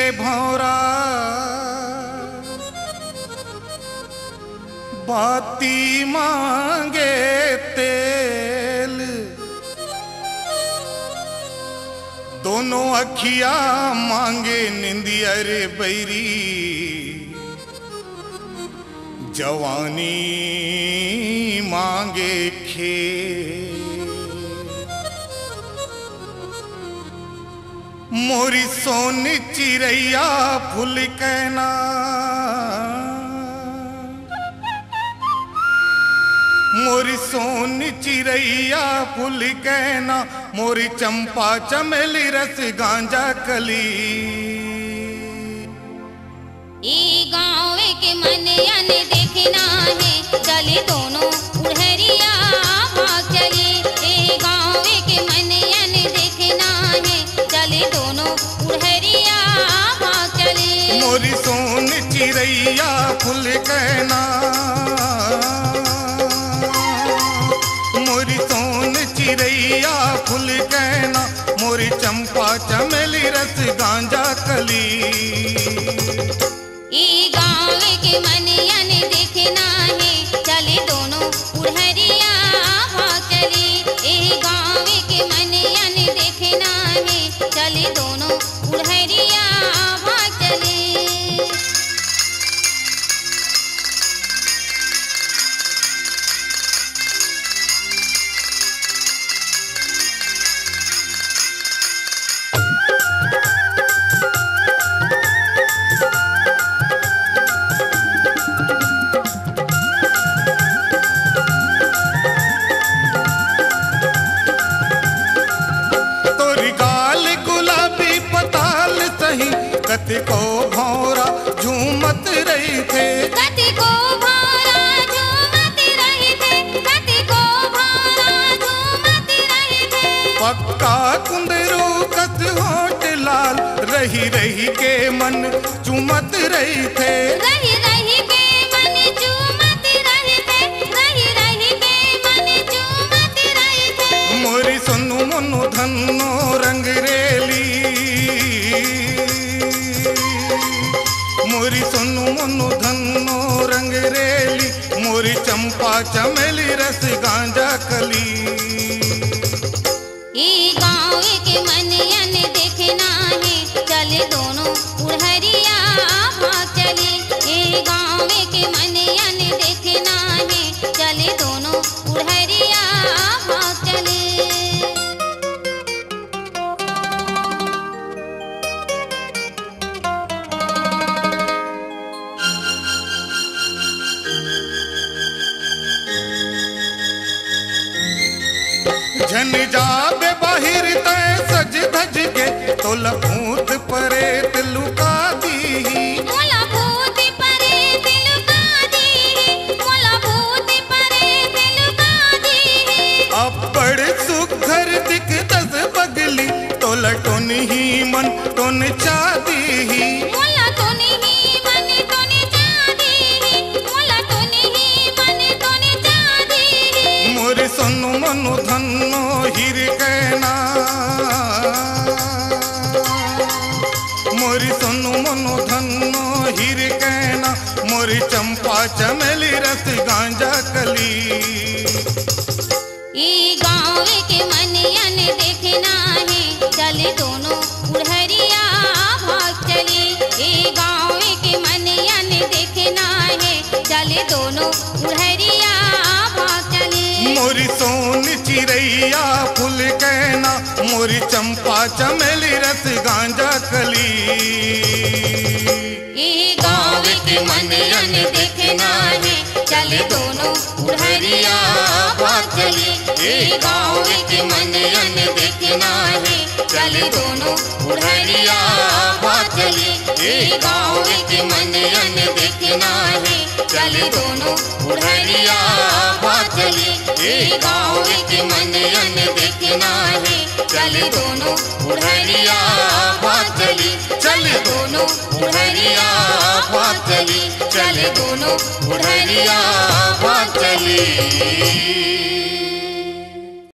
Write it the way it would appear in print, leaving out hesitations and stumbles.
रे भौरा बाती मांगे तेल, दोनों अखिया मांगे निंदिया रे बैरी, जवानी मांगे खेल। मोरी सोन चिरैया फूल कहना, मोरी सोन चिरैया फूल कहना, मोरी चंपा चमेली रस गांजा कली। ई गाँव के मन अन देखना है, चले दोनों उड़हरिया भाग चले। ए गाँव के मन अन देखना है, चले दोनों उड़हरिया भाग चले। मोरी सोन चिरैया फूल कहना, मोरी सोन चिरैया फूल कहना, मोरी चंपा चमेली रस गांजा कली। ई गाँव के मन अन देखना है, चले दोनों उड़हरिया भाग चले। ए गाँव के मन अन देखना है, चले दोनों उड़हरिया भाग चले। कति को भौरा झूमत रही थे, कति को भौरा झूमत रही थे, कति को भौरा झूमत रही थे। पक्का कुंदरू कस होठ लाल, रही रही के मन चूमत रही थे, रही रही के मन चूमत रही थे, रही रही के मन चूमत रही थे। मोरी सोनू मोनू धनो रंग रेली, मोरी सोनू मोनू धनो रंग रेली, मोरी चंपा चमेली रस गांजा कली। ई गाँव के मन अन देखना है, चले दोनों उड़हरिया भाग चले। ए गाँव के मन अन देखना है, चले दोनों उड़हरिया भाग चले। झन जाबे बाहिर तय सज धज के, तोला भूत परेत लुका दीही, मोला भूत परेत लुका दीही, मोला भूत परेत लुका दीही। अब्बड़ सुघर दिख दस बगली, तोला टोन ही मन टोन चा दीही, मोला टोन ही मन टोन चा दीही, मोला टोन ही मन टोन चा दीही। मोरी सोनू मोनू धनो हीर कहना, मोरी सोनू मोनू धनो हीर कहना, मोरी चंपा चमेली रस गांजा कली। ई गाँव के मन अन देखना है, चले दोनों उड़हरिया भाग चले। ए गाँव के मन अन देखना है, चले दोनों उड़हरिया भाग चले। मोरी सोन चिरैया फूल कहना, मोरी चंपा चमेली रस गांजा कली। ई गाँव के मन अन देखना है, चले दोनों उड़हरिया भाग चले। ए गाँव के मन अन देखना है, चले दोनों उड़हरिया भाग चले। ए गाँव के मन अन देखना है, चले दोनों उड़हरिया भाग चले। ए गाँव के मन अन देखना है, चले दोनों उड़हरिया भाग चले। चले दोनों उड़हरिया भाग चले, चले दोनों उड़हरिया भाग चले।